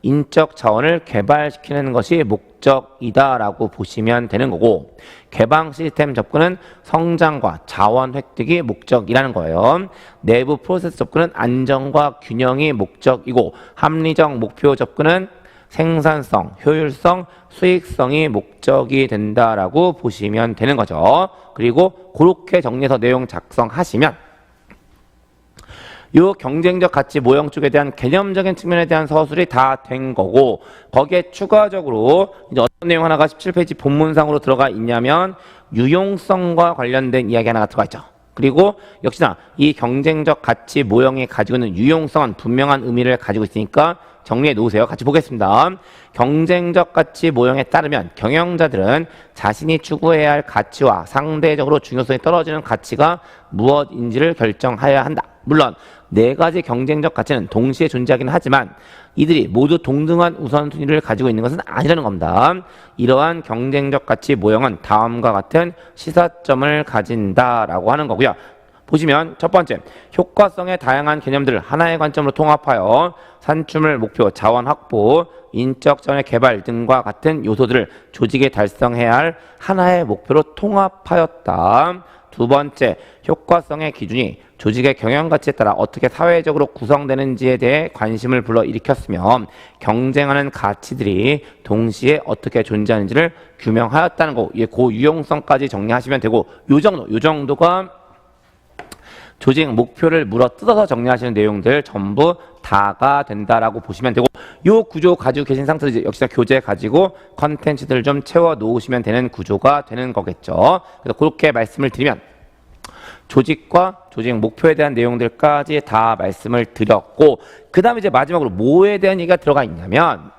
인적 자원을 개발시키는 것이 목적이다라고 보시면 되는 거고 개방 시스템 접근은 성장과 자원 획득이 목적이라는 거예요. 내부 프로세스 접근은 안정과 균형이 목적이고 합리적 목표 접근은 생산성, 효율성, 수익성이 목적이 된다라고 보시면 되는 거죠. 그리고 그렇게 정리해서 내용 작성하시면 요 경쟁적 가치 모형 쪽에 대한 개념적인 측면에 대한 서술이 다 된 거고 거기에 추가적으로 이제 어떤 내용 하나가 17페이지 본문상으로 들어가 있냐면 유용성과 관련된 이야기 하나가 들어가 있죠. 그리고 역시나 이 경쟁적 가치 모형이 가지고 있는 유용성은 분명한 의미를 가지고 있으니까 정리해 놓으세요. 같이 보겠습니다. 경쟁적 가치 모형에 따르면 경영자들은 자신이 추구해야 할 가치와 상대적으로 중요성이 떨어지는 가치가 무엇인지를 결정해야 한다. 물론 네 가지 경쟁적 가치는 동시에 존재하기는 하지만 이들이 모두 동등한 우선순위를 가지고 있는 것은 아니라는 겁니다. 이러한 경쟁적 가치 모형은 다음과 같은 시사점을 가진다라고 하는 거고요. 보시면 첫 번째, 효과성의 다양한 개념들을 하나의 관점으로 통합하여 산출물 목표, 자원 확보, 인적 자원의 개발 등과 같은 요소들을 조직에 달성해야 할 하나의 목표로 통합하였다. 두 번째, 효과성의 기준이 조직의 경영 가치에 따라 어떻게 사회적으로 구성되는지에 대해 관심을 불러일으켰으며 경쟁하는 가치들이 동시에 어떻게 존재하는지를 규명하였다는 거. 그 유용성까지 정리하시면 되고 요 정도가 조직 목표를 물어 뜯어서 정리하시는 내용들 전부 다가 된다라고 보시면 되고 요 구조 가지고 계신 상태에서 이제 역시나 교재 가지고 컨텐츠들을 좀 채워 놓으시면 되는 구조가 되는 거겠죠. 그래서 그렇게 말씀을 드리면 조직과 조직 목표에 대한 내용들까지 다 말씀을 드렸고 그 다음에 이제 마지막으로 뭐에 대한 얘기가 들어가 있냐면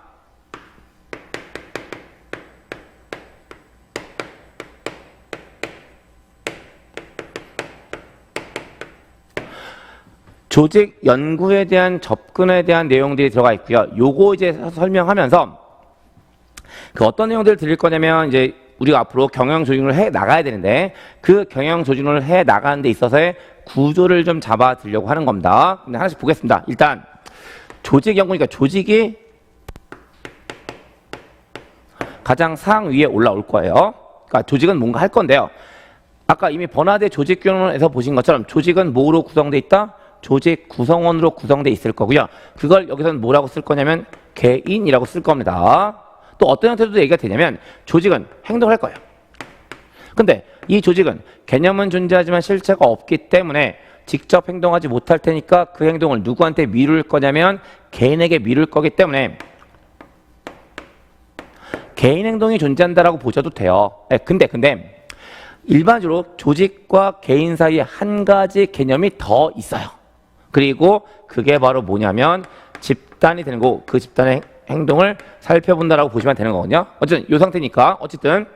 조직 연구에 대한 접근에 대한 내용들이 들어가 있고요. 요거 이제 설명하면서 그 어떤 내용들을 드릴 거냐면 이제 우리가 앞으로 경영 조직을 해 나가야 되는데 그 경영 조직을 해 나가는 데 있어서의 구조를 좀 잡아 드리려고 하는 겁니다. 근데 하나씩 보겠습니다. 일단 조직 연구니까 조직이 가장 상위에 올라올 거예요. 그러니까 조직은 뭔가 할 건데요. 아까 이미 번화대 조직균론에서 보신 것처럼 조직은 뭐로 구성되어 있다? 조직 구성원으로 구성돼 있을 거고요. 그걸 여기서는 뭐라고 쓸 거냐면 개인이라고 쓸 겁니다. 또 어떤 형태로도 얘기가 되냐면 조직은 행동을 할 거예요. 근데 이 조직은 개념은 존재하지만 실체가 없기 때문에 직접 행동하지 못할 테니까 그 행동을 누구한테 미룰 거냐면 개인에게 미룰 거기 때문에 개인 행동이 존재한다라고 보셔도 돼요. 근데 일반적으로 조직과 개인 사이에 한 가지 개념이 더 있어요. 그리고 그게 바로 뭐냐면 집단이 되는 거고 그 집단의 행동을 살펴본다라고 보시면 되는 거거든요. 어쨌든 이 상태니까 어쨌든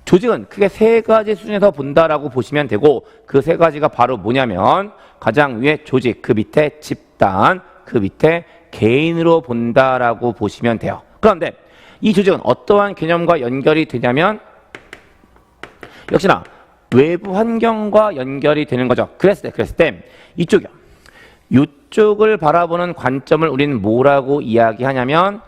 조직은 크게 세 가지 수준에서 본다라고 보시면 되고 그 세 가지가 바로 뭐냐면 가장 위에 조직, 그 밑에 집단, 그 밑에 개인으로 본다라고 보시면 돼요. 그런데 이 조직은 어떠한 개념과 연결이 되냐면 역시나 외부 환경과 연결이 되는 거죠. 그랬을 때 이쪽이요. 이쪽을 바라보는 관점을 우리는 뭐라고 이야기하냐면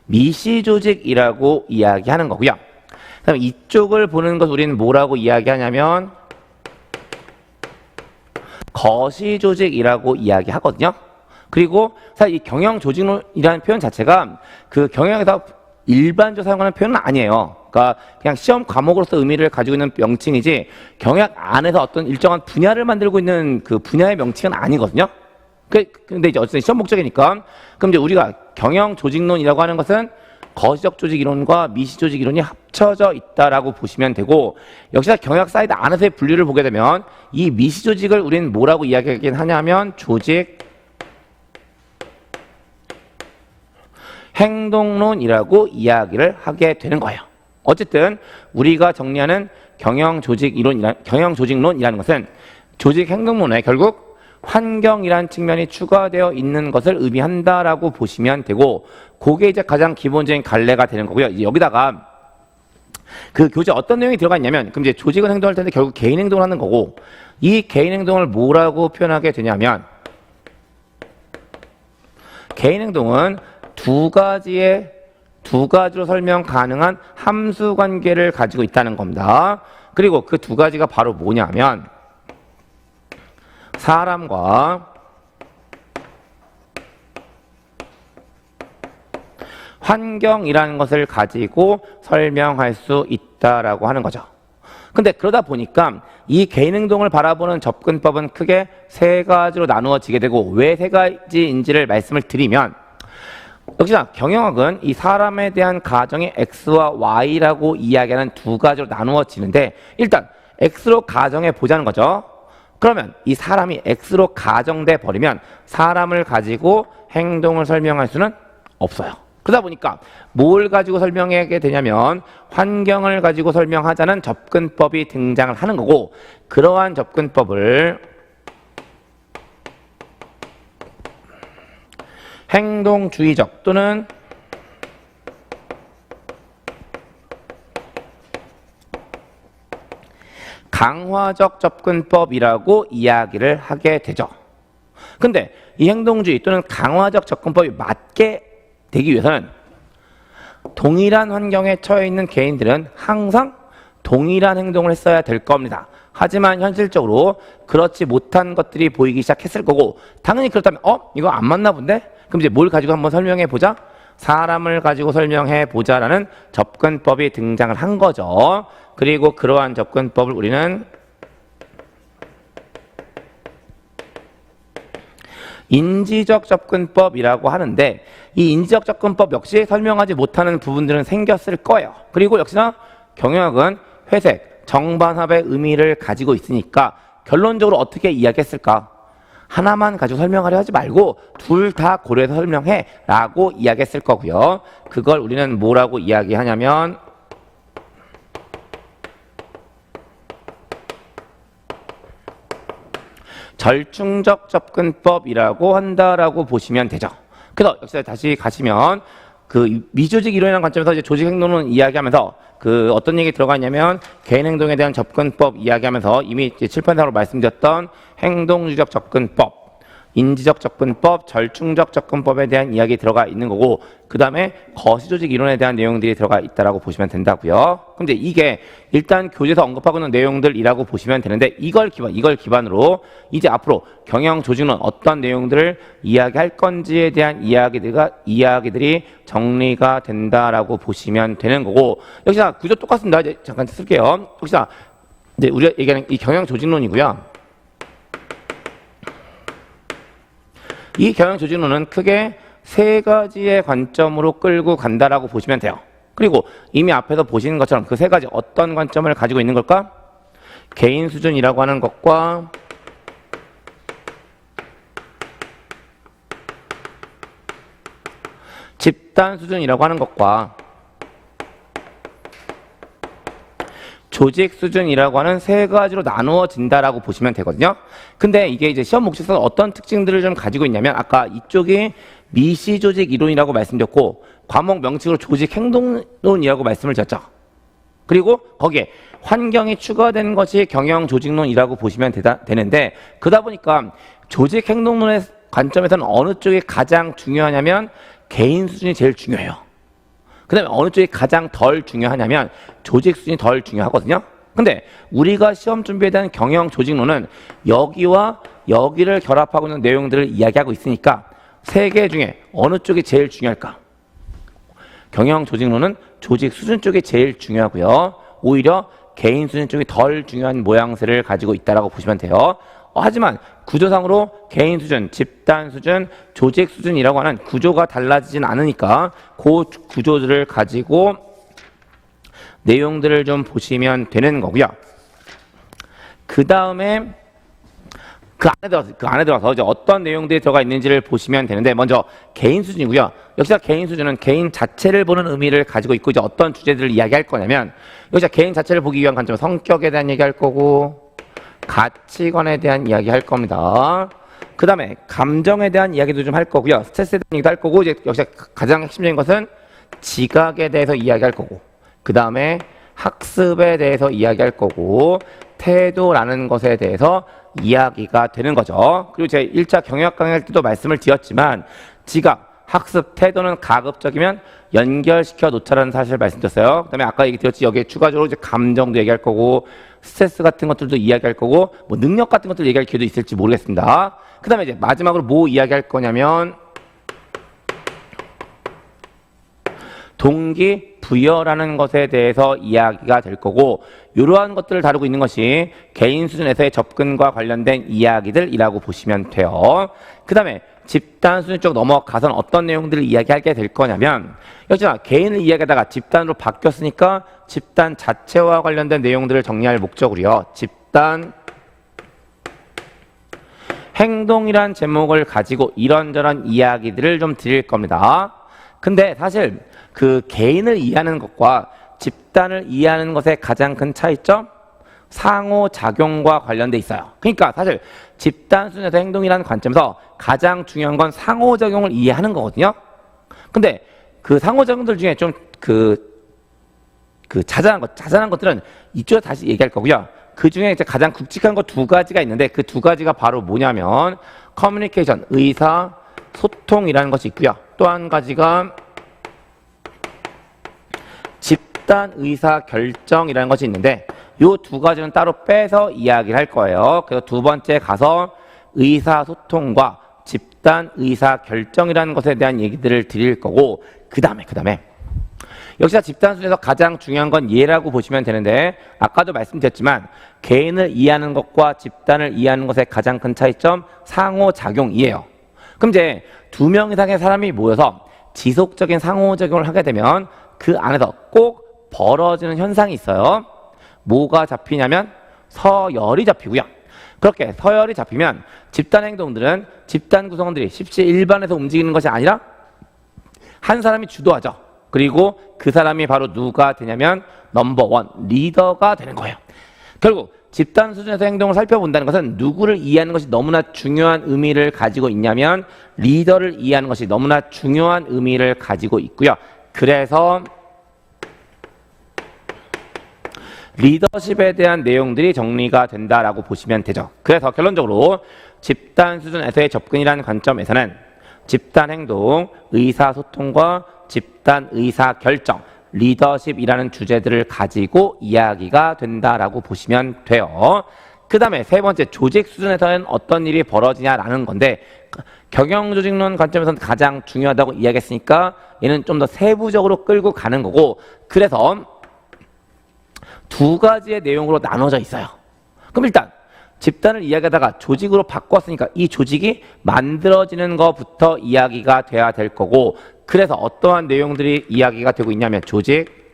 미시 조직이라고 이야기하는 거고요. 그다음 이쪽을 보는 것을 우리는 뭐라고 이야기하냐면 거시 조직이라고 이야기하거든요. 그리고 사실 이 경영 조직론이라는 표현 자체가 그 경영에서 일반적으로 사용하는 표현은 아니에요. 그러니까 그냥 시험 과목으로서 의미를 가지고 있는 명칭이지 경영 안에서 어떤 일정한 분야를 만들고 있는 그 분야의 명칭은 아니거든요. 근데 이제 어쨌든 시험 목적이니까 그럼 이제 우리가 경영 조직론이라고 하는 것은 거시적 조직 이론과 미시 조직 이론이 합쳐져 있다라고 보시면 되고 역시나 경영 사이드 안에서의 분류를 보게 되면 이 미시 조직을 우리는 뭐라고 이야기하긴 하냐면 조직 행동론이라고 이야기를 하게 되는 거예요. 어쨌든 우리가 정리하는 경영 조직론이라는 것은 조직 행동론에 결국 환경이라는 측면이 추가되어 있는 것을 의미한다라고 보시면 되고 그게 이제 가장 기본적인 갈래가 되는 거고요. 이제 여기다가 그 교재 어떤 내용이 들어가 있냐면 그럼 이제 조직은 행동할 텐데 결국 개인 행동을 하는 거고 이 개인 행동을 뭐라고 표현하게 되냐면 개인 행동은 두 가지로 설명 가능한 함수 관계를 가지고 있다는 겁니다. 그리고 그 두 가지가 바로 뭐냐면 사람과 환경이라는 것을 가지고 설명할 수 있다라고 하는 거죠. 근데 그러다 보니까 이 개인 행동을 바라보는 접근법은 크게 세 가지로 나누어지게 되고 왜 세 가지인지를 말씀을 드리면 역시나 경영학은 이 사람에 대한 가정이 X와 Y라고 이야기하는 두 가지로 나누어지는데 일단 X로 가정해 보자는 거죠. 그러면 이 사람이 X로 가정돼 버리면 사람을 가지고 행동을 설명할 수는 없어요. 그러다 보니까 뭘 가지고 설명하게 되냐면 환경을 가지고 설명하자는 접근법이 등장을 하는 거고 그러한 접근법을 행동주의적 또는 강화적 접근법이라고 이야기를 하게 되죠. 근데 이 행동주의 또는 강화적 접근법이 맞게 되기 위해서는 동일한 환경에 처해 있는 개인들은 항상 동일한 행동을 했어야 될 겁니다. 하지만 현실적으로 그렇지 못한 것들이 보이기 시작했을 거고 당연히 그렇다면 이거 안 맞나 본데? 그럼 이제 뭘 가지고 한번 설명해 보자? 사람을 가지고 설명해 보자라는 접근법이 등장을 한 거죠. 그리고 그러한 접근법을 우리는 인지적 접근법이라고 하는데 이 인지적 접근법 역시 설명하지 못하는 부분들은 생겼을 거예요. 그리고 역시나 경영학은 회색, 정반합의 의미를 가지고 있으니까 결론적으로 어떻게 이야기했을까? 하나만 가지고 설명하려 하지 말고 둘 다 고려해서 설명해 라고 이야기했을 거고요. 그걸 우리는 뭐라고 이야기하냐면 절충적 접근법이라고 한다라고 보시면 되죠. 그래서 역시 다시 가시면 그 미조직 이론이라는 관점에서 이제 조직 행동론 이야기하면서 그 어떤 얘기 들어가 있냐면 개인 행동에 대한 접근법 이야기하면서 이미 이제 칠판상으로 말씀드렸던 행동주의적 접근법 인지적 접근법, 절충적 접근법에 대한 이야기 들어가 있는 거고 그 다음에 거시조직 이론에 대한 내용들이 들어가 있다라고 보시면 된다고요. 그럼 이제 이게 일단 교재에서 언급하고 있는 내용들이라고 보시면 되는데 이걸 기반으로 이제 앞으로 경영 조직론 어떤 내용들을 이야기할 건지에 대한 이야기들이 정리가 된다라고 보시면 되는 거고 역시나 구조 똑같습니다. 이제 잠깐 쓸게요. 역시나 이제 우리가 얘기하는 이 경영 조직론이고요. 이 경영 조직론은 크게 세 가지의 관점으로 끌고 간다라고 보시면 돼요. 그리고 이미 앞에서 보시는 것처럼 그 세 가지 어떤 관점을 가지고 있는 걸까? 개인 수준이라고 하는 것과 집단 수준이라고 하는 것과 조직 수준이라고 하는 세 가지로 나누어진다라고 보시면 되거든요. 근데 이게 이제 시험 목적에서 어떤 특징들을 좀 가지고 있냐면 아까 이쪽이 미시 조직 이론이라고 말씀드렸고 과목 명칭으로 조직 행동론이라고 말씀을 드렸죠. 그리고 거기에 환경이 추가된 것이 경영 조직론이라고 보시면 되는데 그러다 보니까 조직 행동론의 관점에서는 어느 쪽이 가장 중요하냐면 개인 수준이 제일 중요해요. 그 다음에 어느 쪽이 가장 덜 중요하냐면 조직 수준이 덜 중요하거든요. 근데 우리가 시험 준비에 대한 경영 조직론은 여기와 여기를 결합하고 있는 내용들을 이야기하고 있으니까 세 개 중에 어느 쪽이 제일 중요할까? 경영 조직론은 조직 수준 쪽이 제일 중요하고요. 오히려 개인 수준 쪽이 덜 중요한 모양새를 가지고 있다고 보시면 돼요. 하지만 구조상으로 개인 수준, 집단 수준, 조직 수준이라고 하는 구조가 달라지진 않으니까 그 구조들을 가지고 내용들을 좀 보시면 되는 거고요. 그 다음에 그 안에 들어가서 이제 어떤 내용들이 들어가 있는지를 보시면 되는데 먼저 개인 수준이고요. 역시나 개인 수준은 개인 자체를 보는 의미를 가지고 있고 이제 어떤 주제들을 이야기할 거냐면 역시나 개인 자체를 보기 위한 관점, 성격에 대한 얘기할 거고 가치관에 대한 이야기 할 겁니다. 그 다음에 감정에 대한 이야기도 좀 할 거고요. 스트레스에 대한 얘기도 할 거고 이제 역시 가장 핵심적인 것은 지각에 대해서 이야기할 거고 그 다음에 학습에 대해서 이야기할 거고 태도라는 것에 대해서 이야기가 되는 거죠. 그리고 제가 1차 경영학 강의할 때도 말씀을 드렸지만 지각, 학습, 태도는 가급적이면 연결시켜 놓자라는 사실을 말씀드렸어요. 그 다음에 아까 얘기 드렸지 여기에 추가적으로 이제 감정도 얘기할 거고 스트레스 같은 것들도 이야기할 거고 뭐 능력 같은 것들 얘기할 기회도 있을지 모르겠습니다. 그 다음에 이제 마지막으로 뭐 이야기할 거냐면 동기 부여라는 것에 대해서 이야기가 될 거고 이러한 것들을 다루고 있는 것이 개인 수준에서의 접근과 관련된 이야기들이라고 보시면 돼요. 그 다음에 집단 수준 쪽 넘어가서는 어떤 내용들을 이야기하게 될 거냐면 역시나 개인을 이야기하다가 집단으로 바뀌었으니까 집단 자체와 관련된 내용들을 정리할 목적으로요. 집단 행동이란 제목을 가지고 이런저런 이야기들을 좀 드릴 겁니다. 근데 사실 그 개인을 이해하는 것과 집단을 이해하는 것의 가장 큰 차이점? 상호작용과 관련돼 있어요. 그러니까 사실 집단 수준에서 행동이라는 관점에서 가장 중요한 건 상호작용을 이해하는 거거든요. 근데 그 상호작용들 중에 좀 자잘한 것들은 이쪽에 다시 얘기할 거고요. 그 중에 이제 가장 굵직한 거 두 가지가 있는데 그 두 가지가 바로 뭐냐면 커뮤니케이션, 의사, 소통이라는 것이 있고요. 또 한 가지가 집단 의사 결정이라는 것이 있는데 이 두 가지는 따로 빼서 이야기를 할 거예요. 그래서 두 번째 가서 의사소통과 집단 의사결정이라는 것에 대한 얘기들을 드릴 거고 그 다음에 역시나 집단 수준에서 가장 중요한 건 예라고 보시면 되는데 아까도 말씀드렸지만 개인을 이해하는 것과 집단을 이해하는 것의 가장 큰 차이점 상호작용이에요. 그럼 이제 2명 이상의 사람이 모여서 지속적인 상호작용을 하게 되면 그 안에서 꼭 벌어지는 현상이 있어요. 뭐가 잡히냐면 서열이 잡히고요. 그렇게 서열이 잡히면 집단 행동들은 집단 구성원들이 십시일반에서 움직이는 것이 아니라 한 사람이 주도하죠. 그리고 그 사람이 바로 누가 되냐면 넘버원 리더가 되는 거예요. 결국 집단 수준에서 행동을 살펴본다는 것은 누구를 이해하는 것이 너무나 중요한 의미를 가지고 있냐면 리더를 이해하는 것이 너무나 중요한 의미를 가지고 있고요. 그래서 리더십에 대한 내용들이 정리가 된다라고 보시면 되죠. 그래서 결론적으로 집단 수준에서의 접근이라는 관점에서는 집단 행동, 의사소통과 집단 의사결정, 리더십이라는 주제들을 가지고 이야기가 된다라고 보시면 돼요. 그 다음에 세 번째, 조직 수준에서는 어떤 일이 벌어지냐라는 건데, 경영조직론 관점에서는 가장 중요하다고 이야기했으니까 얘는 좀 더 세부적으로 끌고 가는 거고, 그래서 두 가지의 내용으로 나눠져 있어요. 그럼 일단 집단을 이야기하다가 조직으로 바꿨으니까 이 조직이 만들어지는 것부터 이야기가 돼야 될 거고, 그래서 어떠한 내용들이 이야기가 되고 있냐면 조직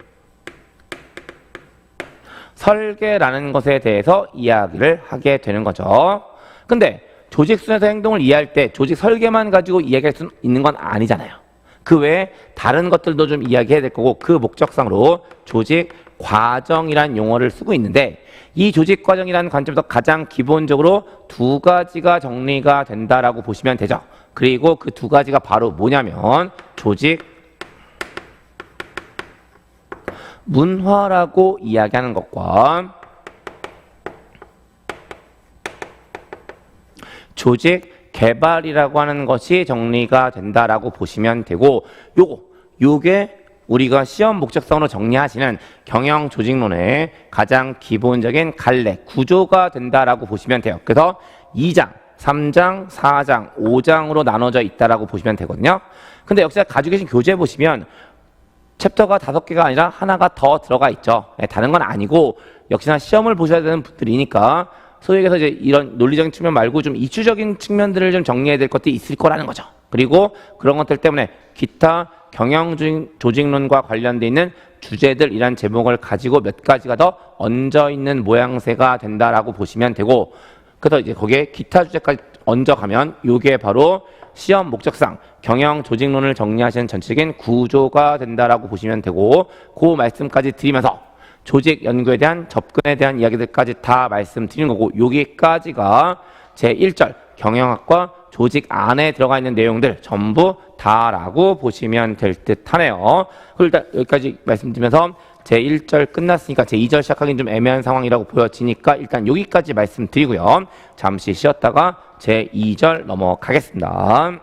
설계라는 것에 대해서 이야기를 하게 되는 거죠. 근데 조직 순에서 행동을 이해할 때 조직 설계만 가지고 이야기할 수 있는 건 아니잖아요. 그 외에 다른 것들도 좀 이야기해야 될 거고, 그 목적상으로 조직 과정이란 용어를 쓰고 있는데, 이 조직 과정이라는 관점에서 가장 기본적으로 두 가지가 정리가 된다라고 보시면 되죠. 그리고 그 두 가지가 바로 뭐냐면 조직 문화라고 이야기하는 것과 조직 개발이라고 하는 것이 정리가 된다라고 보시면 되고, 요게 우리가 시험 목적성으로 정리하시는 경영 조직론의 가장 기본적인 갈래, 구조가 된다라고 보시면 돼요. 그래서 2장, 3장, 4장, 5장으로 나눠져 있다라고 보시면 되거든요. 근데 역시 가지고 계신 교재 보시면 챕터가 5개가 아니라 하나가 더 들어가 있죠. 다른 건 아니고 역시나 시험을 보셔야 되는 분들이니까 소위 얘기해서 이제 이런 논리적인 측면 말고 좀 이추적인 측면들을 좀 정리해야 될 것들이 있을 거라는 거죠. 그리고 그런 것들 때문에 기타 경영 조직론과 관련돼 있는 주제들이란 제목을 가지고 몇 가지가 더 얹어 있는 모양새가 된다라고 보시면 되고, 그래서 이제 거기에 기타 주제까지 얹어가면 이게 바로 시험 목적상 경영 조직론을 정리하시는 전체적인 구조가 된다라고 보시면 되고, 그 말씀까지 드리면서 조직 연구에 대한 접근에 대한 이야기들까지 다 말씀드린 거고, 여기까지가 제1절 경영학과 조직 안에 들어가 있는 내용들 전부 다라고 보시면 될 듯 하네요. 그리고 일단 여기까지 말씀드리면서 제1절 끝났으니까 제2절 시작하기는 좀 애매한 상황이라고 보여지니까 일단 여기까지 말씀드리고요. 잠시 쉬었다가 제2절 넘어가겠습니다.